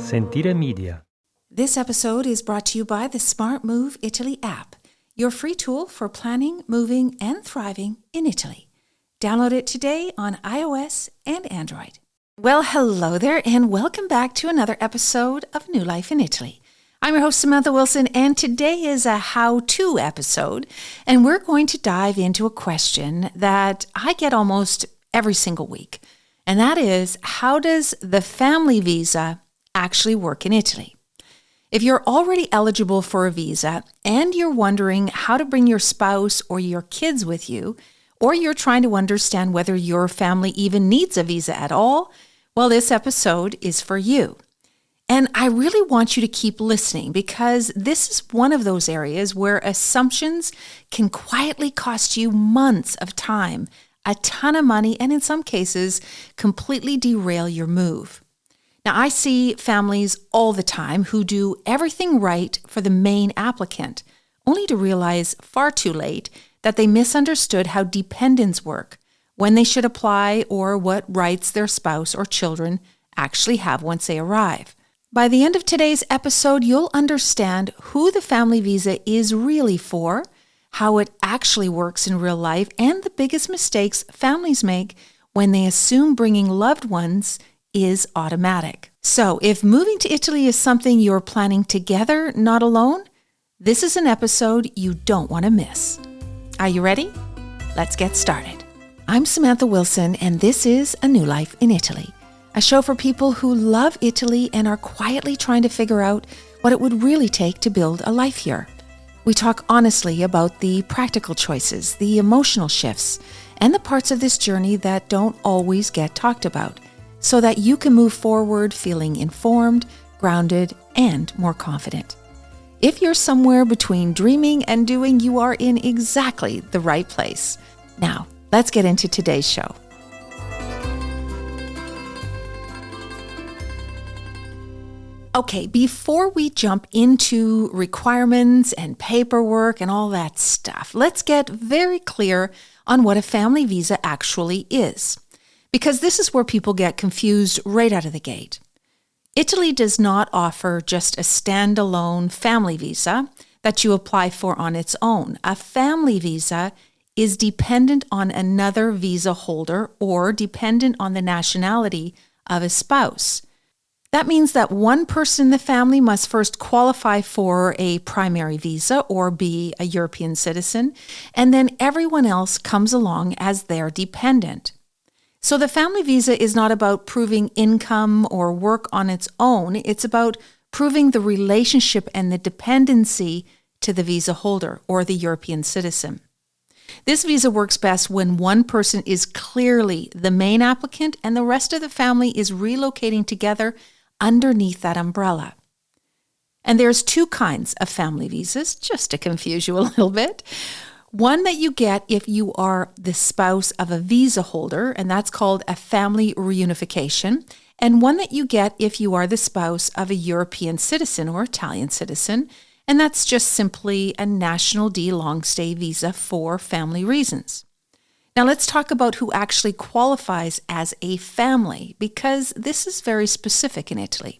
Sentire Media. This episode is brought to you by the Smart Move Italy app, your free tool for planning, moving, and thriving in Italy. Download it today on iOS and Android. Well, hello there, and welcome back to another episode of New Life in Italy. I'm your host, Samantha Wilson, and today is a how-to episode, and we're going to dive into a question that I get almost every single week, and that is, how does the family visa actually work in Italy? If you're already eligible for a visa and you're wondering how to bring your spouse or your kids with you, or you're trying to understand whether your family even needs a visa at all, well, this episode is for you. And I really want you to keep listening because this is one of those areas where assumptions can quietly cost you months of time, a ton of money, and in some cases, completely derail your move. Now, I see families all the time who do everything right for the main applicant, only to realize far too late that they misunderstood how dependents work, when they should apply, or what rights their spouse or children actually have once they arrive. By the end of today's episode, you'll understand who the family visa is really for, how it actually works in real life, and the biggest mistakes families make when they assume bringing loved ones is automatic. So if moving to Italy is something you're planning together, not alone, this is an episode you don't want to miss. Are you ready? Let's get started. I'm Samantha Wilson, and this is A New Life in Italy, a show for people who love Italy and are quietly trying to figure out what it would really take to build a life here. We talk honestly about the practical choices, the emotional shifts, and the parts of this journey that don't always get talked about, so that you can move forward feeling informed, grounded, and more confident. If you're somewhere between dreaming and doing, you are in exactly the right place. Now, let's get into today's show. Okay, before we jump into requirements and paperwork and all that stuff, let's get very clear on what a family visa actually is, because this is where people get confused right out of the gate. Italy does not offer just a standalone family visa that you apply for on its own. A family visa is dependent on another visa holder or dependent on the nationality of a spouse. That means that one person in the family must first qualify for a primary visa or be a European citizen, and then everyone else comes along as their dependent. So the family visa is not about proving income or work on its own. It's about proving the relationship and the dependency to the visa holder or the European citizen. This visa works best when one person is clearly the main applicant and the rest of the family is relocating together underneath that umbrella. And there's two kinds of family visas, just to confuse you a little bit. One that you get if you are the spouse of a visa holder, and that's called a family reunification, and one that you get if you are the spouse of a European citizen or Italian citizen, and that's just simply a National D long stay visa for family reasons. Now let's talk about who actually qualifies as a family, because this is very specific in Italy.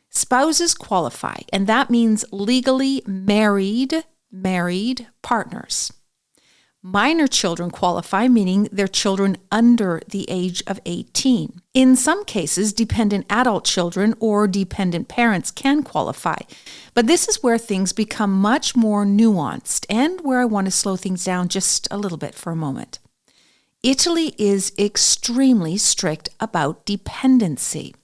Spouses qualify, and that means legally married partners. Minor children qualify, meaning they're children under the age of 18. In some cases, dependent adult children or dependent parents can qualify, but this is where things become much more nuanced and where I want to slow things down just a little bit for a moment. Italy is extremely strict about dependency.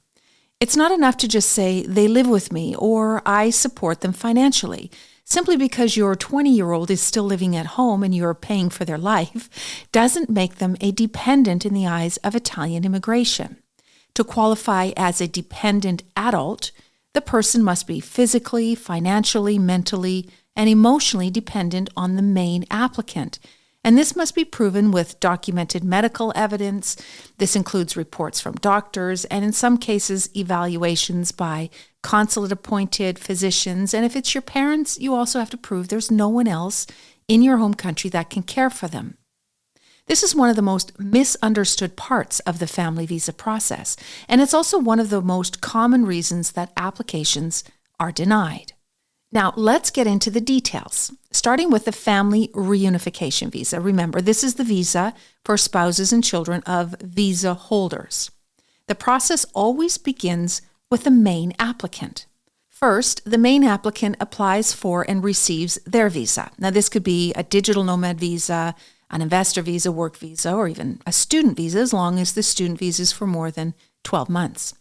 It's not enough to just say, they live with me or I support them financially. Simply because your 20-year-old is still living at home and you're paying for their life doesn't make them a dependent in the eyes of Italian immigration. To qualify as a dependent adult, the person must be physically, financially, mentally, and emotionally dependent on the main applicant. And this must be proven with documented medical evidence. This includes reports from doctors and in some cases evaluations by consulate-appointed physicians. And if it's your parents, you also have to prove there's no one else in your home country that can care for them. This is one of the most misunderstood parts of the family visa process, and it's also one of the most common reasons that applications are denied. Now, let's get into the details, starting with the family reunification visa. Remember, this is the visa for spouses and children of visa holders. The process always begins with the main applicant. First, the main applicant applies for and receives their visa. Now, this could be a digital nomad visa, an investor visa, work visa, or even a student visa, as long as the student visa is for more than 12 months.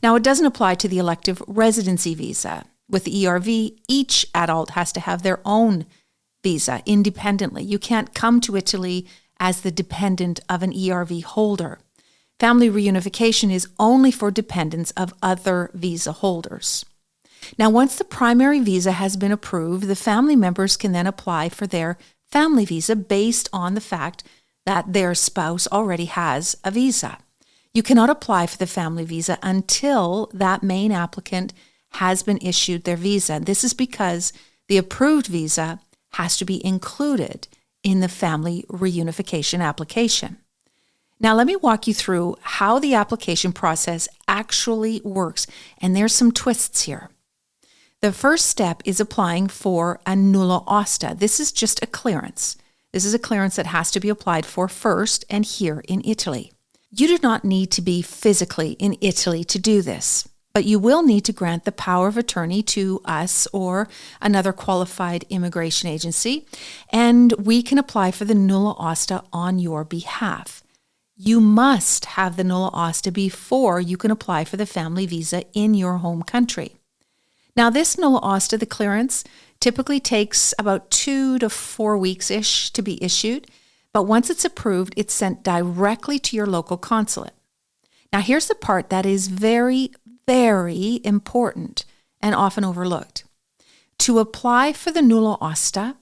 Now, it doesn't apply to the elective residency visa. With the ERV, each adult has to have their own visa independently. You can't come to Italy as the dependent of an ERV holder. Family reunification is only for dependents of other visa holders. Now, once the primary visa has been approved, the family members can then apply for their family visa based on the fact that their spouse already has a visa. You cannot apply for the family visa until that main applicant has been issued their visa. This is because the approved visa has to be included in the family reunification application. Now, let me walk you through how the application process actually works, and there's some twists here. The first step is applying for a nulla osta. This is just a clearance. This is a clearance that has to be applied for first and here in Italy. You do not need to be physically in Italy to do this, but you will need to grant the power of attorney to us or another qualified immigration agency, and we can apply for the nulla osta on your behalf. You must have the nulla osta before you can apply for the family visa in your home country. Now, this nulla osta, the clearance, typically takes about 2 to 4 weeks-ish to be issued, but once it's approved, it's sent directly to your local consulate. Now, here's the part that is very, very important and often overlooked. To apply for the nulla osta,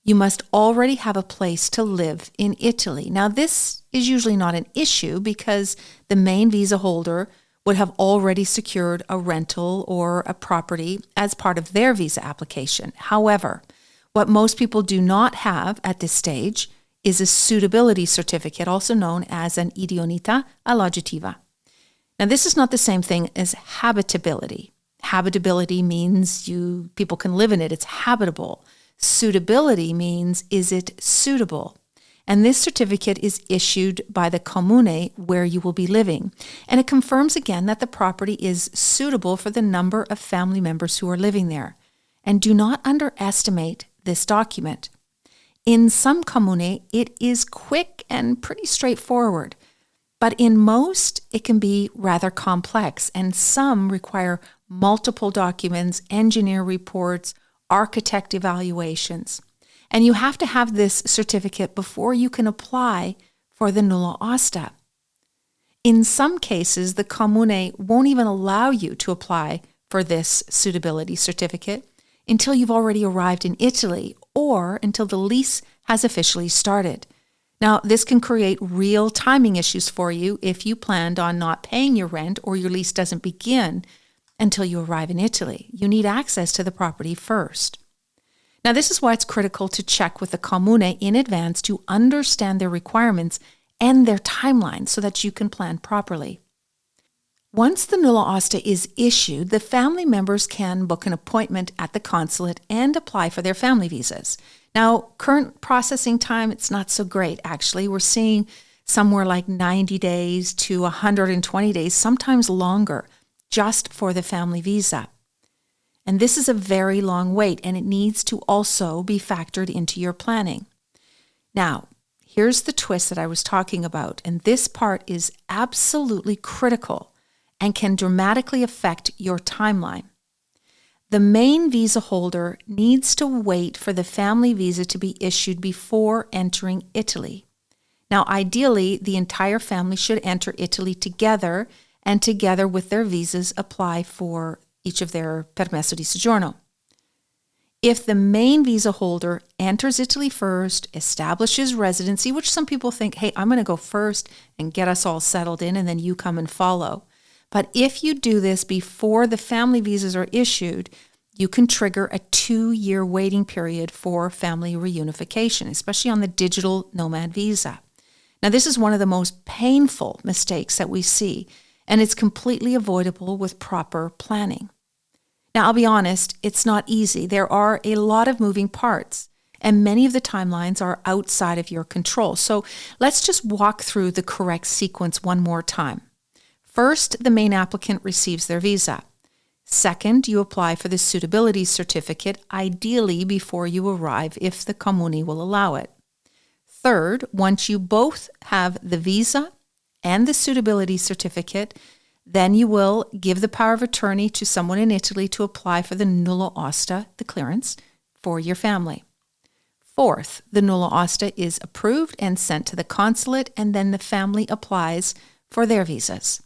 you must already have a place to live in Italy. Now, this is usually not an issue because the main visa holder would have already secured a rental or a property as part of their visa application. However, what most people do not have at this stage is a suitability certificate, also known as an idoneità alloggiativa. Now, this is not the same thing as habitability. Habitability means people can live in it. It's habitable. Suitability means, is it suitable? And this certificate is issued by the comune where you will be living. And it confirms again that the property is suitable for the number of family members who are living there. And do not underestimate this document. In some comune, it is quick and pretty straightforward. But in most, it can be rather complex, and some require multiple documents, engineer reports, architect evaluations. And you have to have this certificate before you can apply for the nulla osta. In some cases, the comune won't even allow you to apply for this suitability certificate until you've already arrived in Italy or until the lease has officially started. Now, this can create real timing issues for you if you planned on not paying your rent or your lease doesn't begin until you arrive in Italy. You need access to the property first. Now, this is why it's critical to check with the comune in advance to understand their requirements and their timeline so that you can plan properly. Once the nulla osta is issued, the family members can book an appointment at the consulate and apply for their family visas. Now, current processing time, it's not so great, actually. We're seeing somewhere like 90 days to 120 days, sometimes longer, just for the family visa. And this is a very long wait, and it needs to also be factored into your planning. Now, here's the twist that I was talking about, and this part is absolutely critical and can dramatically affect your timeline. The main visa holder needs to wait for the family visa to be issued before entering Italy. Now, ideally, the entire family should enter Italy together and together with their visas apply for each of their permesso di soggiorno. If the main visa holder enters Italy first, establishes residency, which some people think, hey, I'm going to go first and get us all settled in and then you come and follow. But if you do this before the family visas are issued, you can trigger a 2-year waiting period for family reunification, especially on the digital nomad visa. Now, this is one of the most painful mistakes that we see, and it's completely avoidable with proper planning. Now, I'll be honest, it's not easy. There are a lot of moving parts, and many of the timelines are outside of your control. So let's just walk through the correct sequence one more time. First, the main applicant receives their visa. Second, you apply for the suitability certificate, ideally before you arrive if the Comune will allow it. Third, once you both have the visa and the suitability certificate, then you will give the power of attorney to someone in Italy to apply for the nulla osta, the clearance, for your family. Fourth, the nulla osta is approved and sent to the consulate, and then the family applies for their visas.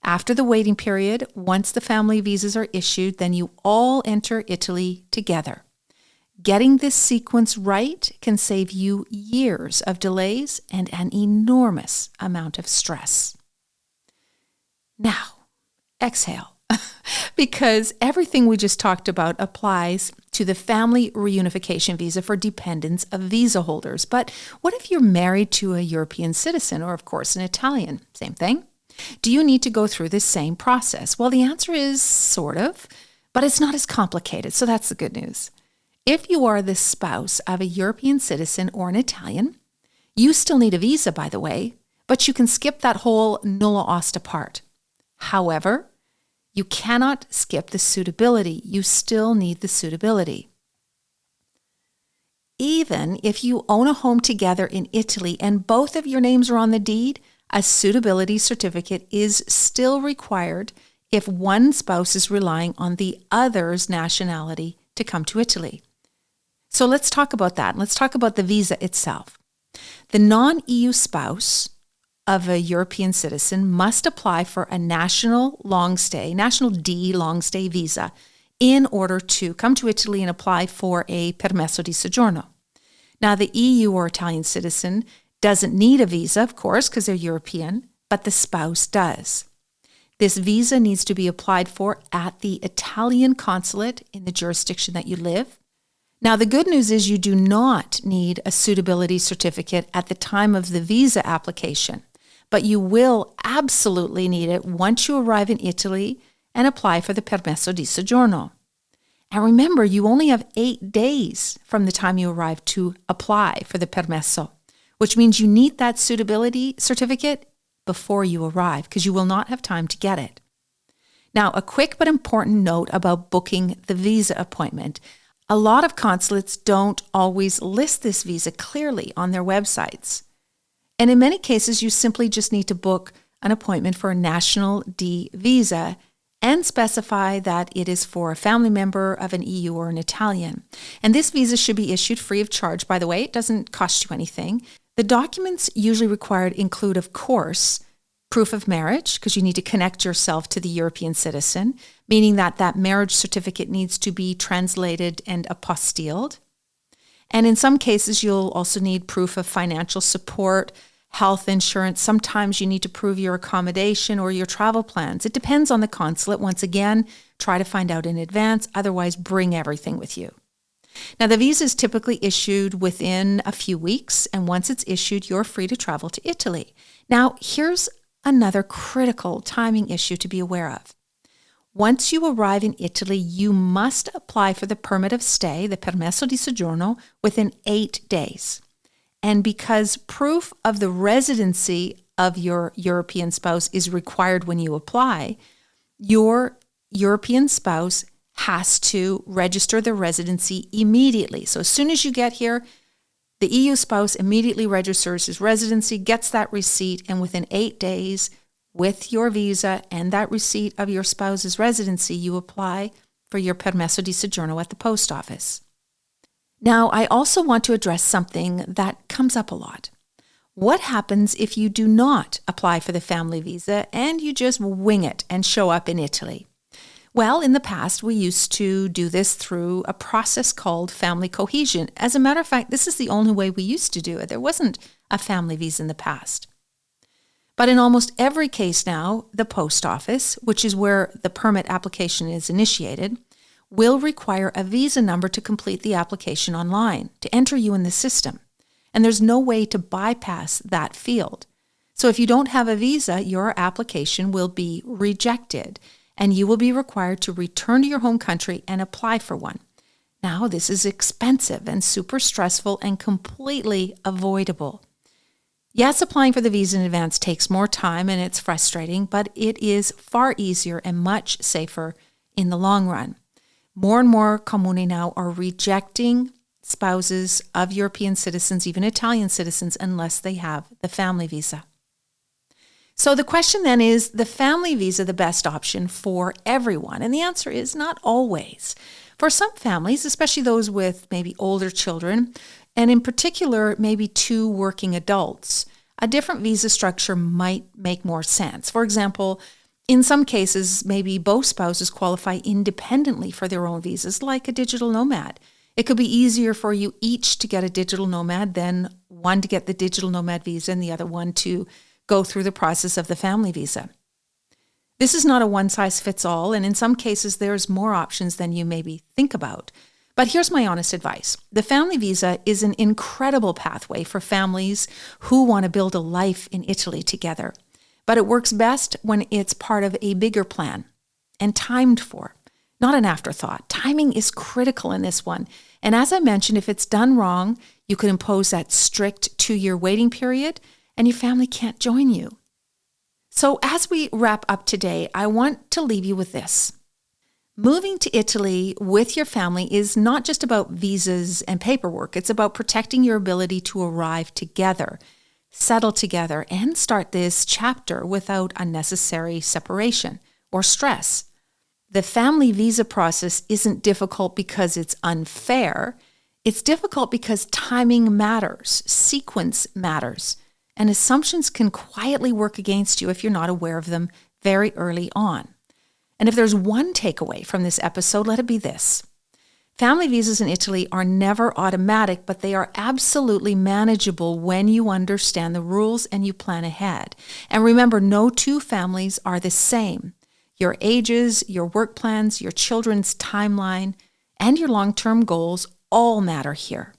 After the waiting period, once the family visas are issued, then you all enter Italy together. Getting this sequence right can save you years of delays and an enormous amount of stress. Now, exhale, because everything we just talked about applies to the family reunification visa for dependents of visa holders. But what if you're married to a European citizen or, of course, an Italian? Same thing. Do you need to go through this same process? Well, the answer is sort of, but it's not as complicated. So that's the good news. If you are the spouse of a European citizen or an Italian, you still need a visa, by the way, but you can skip that whole nulla osta part. However, you cannot skip the suitability. You still need the suitability. Even if you own a home together in Italy and both of your names are on the deed, a suitability certificate is still required if one spouse is relying on the other's nationality to come to Italy. So let's talk about that. Let's talk about the visa itself. The non-EU spouse of a European citizen must apply for a national D long stay visa in order to come to Italy and apply for a permesso di soggiorno. Now, the EU or Italian citizen doesn't need a visa, of course, because they're European, but the spouse does. This visa needs to be applied for at the Italian consulate in the jurisdiction that you live. Now, the good news is you do not need a suitability certificate at the time of the visa application, but you will absolutely need it once you arrive in Italy and apply for the permesso di soggiorno. And remember, you only have 8 days from the time you arrive to apply for the permesso, which means you need that suitability certificate before you arrive because you will not have time to get it. Now, a quick but important note about booking the visa appointment. A lot of consulates don't always list this visa clearly on their websites. And in many cases, you simply just need to book an appointment for a National D visa and specify that it is for a family member of an EU or an Italian. And this visa should be issued free of charge. By the way, it doesn't cost you anything. The documents usually required include, of course, proof of marriage, because you need to connect yourself to the European citizen, meaning that that marriage certificate needs to be translated and apostilled. And in some cases, you'll also need proof of financial support, health insurance. Sometimes you need to prove your accommodation or your travel plans. It depends on the consulate. Once again, try to find out in advance. Otherwise, bring everything with you. Now, the visa is typically issued within a few weeks, and once it's issued, you're free to travel to Italy. Now, here's another critical timing issue to be aware of. Once you arrive in Italy, you must apply for the permit of stay, the permesso di soggiorno, within 8 days. And because proof of the residency of your European spouse is required when you apply, your European spouse has to register the residency immediately. So as soon as you get here, the EU spouse immediately registers his residency, gets that receipt, and within 8 days, with your visa and that receipt of your spouse's residency, you apply for your permesso di soggiorno at the post office. Now, I also want to address something that comes up a lot. What happens if you do not apply for the family visa and you just wing it and show up in Italy? Well, in the past, we used to do this through a process called family cohesion. As a matter of fact, this is the only way we used to do it. There wasn't a family visa in the past. But in almost every case now, the post office, which is where the permit application is initiated, will require a visa number to complete the application online, to enter you in the system. and there's no way to bypass that field. So if you don't have a visa, your application will be rejected, and you will be required to return to your home country and apply for one. Now, this is expensive and super stressful and completely avoidable. Yes, applying for the visa in advance takes more time and it's frustrating, but it is far easier and much safer in the long run. More and more comuni now are rejecting spouses of European citizens, even Italian citizens, unless they have the family visa. So the question then is the family visa the best option for everyone? And the answer is not always. For some families, especially those with maybe older children, and in particular, maybe two working adults, a different visa structure might make more sense. For example, in some cases, maybe both spouses qualify independently for their own visas, like a digital nomad. It could be easier for you each to get a digital nomad than one to get the digital nomad visa and the other one to go through the process of the family visa. This is not a one-size-fits-all, and in some cases, there's more options than you maybe think about. But here's my honest advice. The family visa is an incredible pathway for families who want to build a life in Italy together. But it works best when it's part of a bigger plan and timed for, not an afterthought. Timing is critical in this one. And as I mentioned, if it's done wrong, you could impose that strict 2-year waiting period and your family can't join you. So as we wrap up today, I want to leave you with this. Moving to Italy with your family is not just about visas and paperwork. It's about protecting your ability to arrive together, settle together, and start this chapter without unnecessary separation or stress. The family visa process isn't difficult because it's unfair. It's difficult because timing matters, sequence matters, and assumptions can quietly work against you if you're not aware of them very early on. And if there's one takeaway from this episode, let it be this. Family visas in Italy are never automatic, but they are absolutely manageable when you understand the rules and you plan ahead. And remember, no two families are the same. Your ages, your work plans, your children's timeline, and your long-term goals all matter here.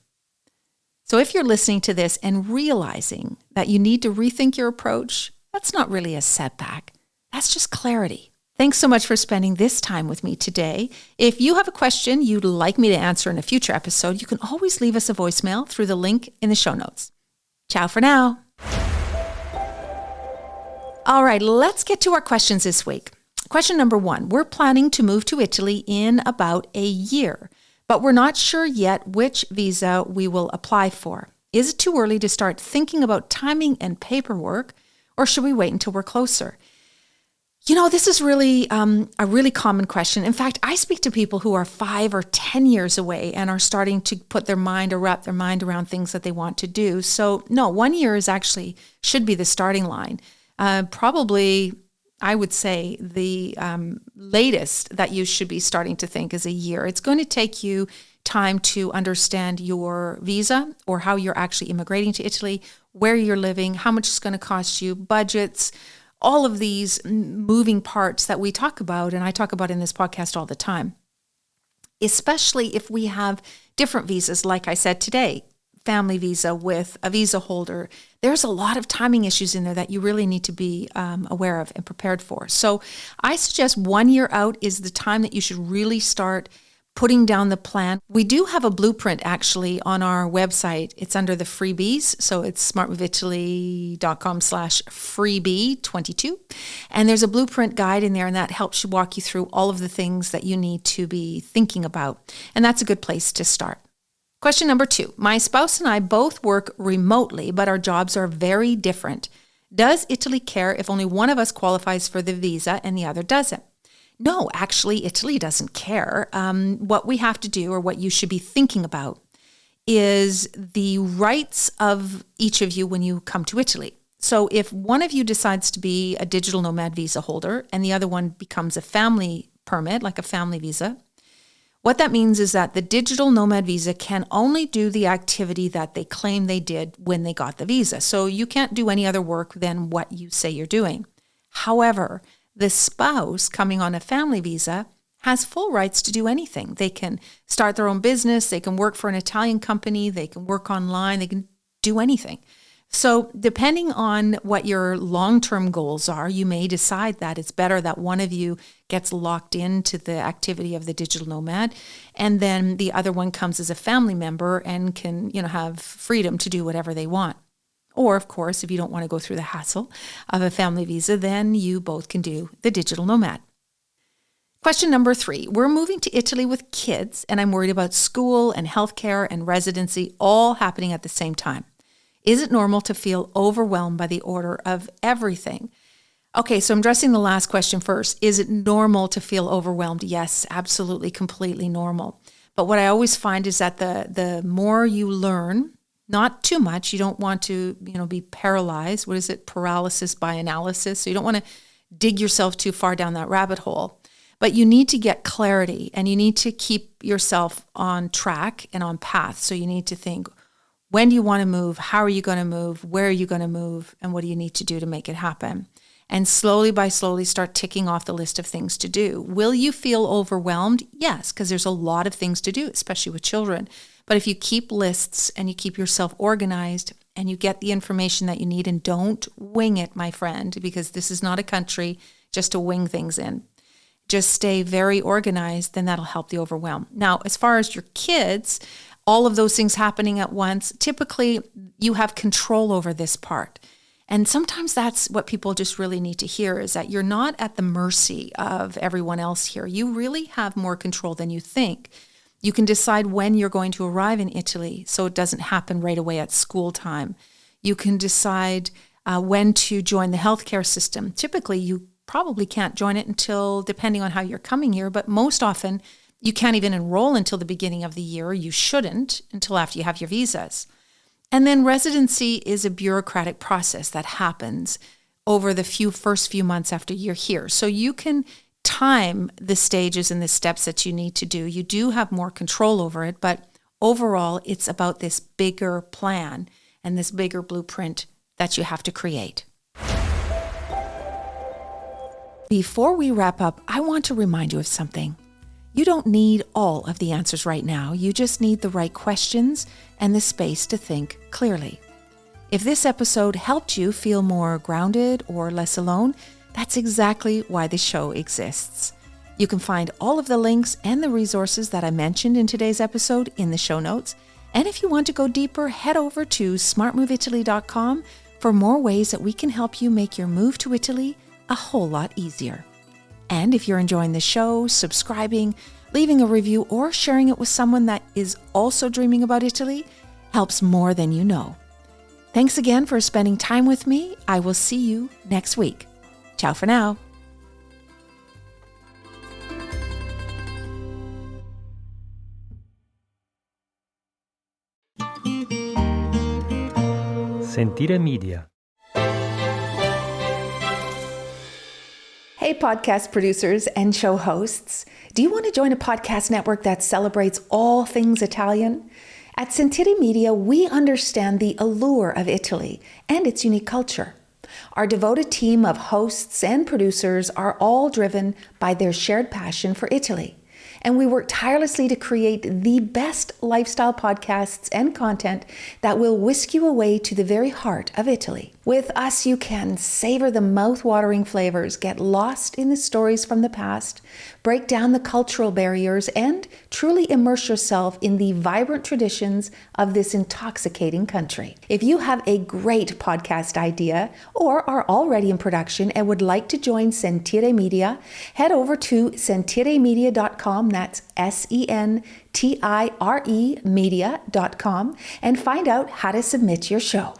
So if you're listening to this and realizing that you need to rethink your approach, that's not really a setback. That's just clarity. Thanks so much for spending this time with me today. If you have a question you'd like me to answer in a future episode, you can always leave us a voicemail through the link in the show notes. Ciao for now. All right, let's get to our questions this week. Question number 1, we're planning to move to Italy in about a year, but we're not sure yet which visa we will apply for. Is it too early to start thinking about timing and paperwork, or should we wait until we're closer? You know, this is really a really common question. In fact, I speak to people who are 5 or 10 years away and are starting to put their mind or wrap their mind around things that they want to do. So no, 1 year should be the starting line. Probably, I would say the latest that you should be starting to think is a year. It's going to take you time to understand your visa or how you're actually immigrating to Italy, where you're living, how much it's going to cost you, budgets, all of these moving parts that we talk about, and I talk about in this podcast all the time, especially if we have different visas, like I said today, family visa with a visa holder. There's a lot of timing issues in there that you really need to be aware of and prepared for. So I suggest 1 year out is the time that you should really start putting down the plan. We do have a blueprint actually on our website. It's under the freebies. So it's smartmoveitaly.com/freebie22. And there's a blueprint guide in there, and that helps you walk you through all of the things that you need to be thinking about. And that's a good place to start. Question number 2. My spouse and I both work remotely, but our jobs are very different. Does Italy care if only one of us qualifies for the visa and the other doesn't? No, actually, Italy doesn't care. What we have to do, or what you should be thinking about, is the rights of each of you when you come to Italy. So if one of you decides to be a digital nomad visa holder and the other one becomes a family permit, like a family visa, what that means is that the digital nomad visa can only do the activity that they claim they did when they got the visa. So you can't do any other work than what you say you're doing. However, the spouse coming on a family visa has full rights to do anything. They can start their own business. They can work for an Italian company. They can work online. They can do anything. So depending on what your long-term goals are, you may decide that it's better that one of you gets locked into the activity of the digital nomad, and then the other one comes as a family member and can, have freedom to do whatever they want. Or, of course, if you don't want to go through the hassle of a family visa, then you both can do the digital nomad. Question number 3. We're moving to Italy with kids, and I'm worried about school and healthcare and residency all happening at the same time. Is it normal to feel overwhelmed by the order of everything? Okay, so I'm addressing the last question first. Is it normal to feel overwhelmed? Yes, absolutely, completely normal. But what I always find is that the more you learn, not too much, you don't want to, be paralyzed. What is it? Paralysis by analysis. So you don't want to dig yourself too far down that rabbit hole. But you need to get clarity, and you need to keep yourself on track and on path. So you need to think, when do you want to move? How are you going to move? Where are you going to move? And what do you need to do to make it happen? And slowly start ticking off the list of things to do. Will you feel overwhelmed? Yes, because there's a lot of things to do, especially with children. But if you keep lists and you keep yourself organized and you get the information that you need, and don't wing it, my friend, because this is not a country just to wing things in. Just stay very organized, then that'll help the overwhelm. Now, as far as your kids, all of those things happening at once, typically you have control over this part. And sometimes that's what people just really need to hear, is that you're not at the mercy of everyone else here. You really have more control than you think. You can decide when you're going to arrive in Italy so it doesn't happen right away at school time. You can decide when to join the healthcare system. Typically, you probably can't join it until, depending on how you're coming here, but most often you can't even enroll until the beginning of the year. You shouldn't until after you have your visas. And then residency is a bureaucratic process that happens over the first few months after you're here. So you can time the stages and the steps that you need to do. You do have more control over it, but overall, it's about this bigger plan and this bigger blueprint that you have to create. Before we wrap up, I want to remind you of something. You don't need all of the answers right now. You just need the right questions and the space to think clearly. If this episode helped you feel more grounded or less alone, that's exactly why the show exists. You can find all of the links and the resources that I mentioned in today's episode in the show notes. And if you want to go deeper, head over to smartmoveitaly.com for more ways that we can help you make your move to Italy a whole lot easier. And if you're enjoying the show, subscribing, leaving a review, or sharing it with someone that is also dreaming about Italy helps more than you know. Thanks again for spending time with me. I will see you next week. Ciao for now. Sentire Media. Hey, podcast producers and show hosts. Do you want to join a podcast network that celebrates all things Italian? At Sentire Media, we understand the allure of Italy and its unique culture. Our devoted team of hosts and producers are all driven by their shared passion for Italy. And we work tirelessly to create the best lifestyle podcasts and content that will whisk you away to the very heart of Italy. With us, you can savor the mouth-watering flavors, get lost in the stories from the past, break down the cultural barriers, and truly immerse yourself in the vibrant traditions of this intoxicating country. If you have a great podcast idea or are already in production and would like to join Sentire Media, head over to sentiremedia.com, that's SENTIRE media.com, and find out how to submit your show.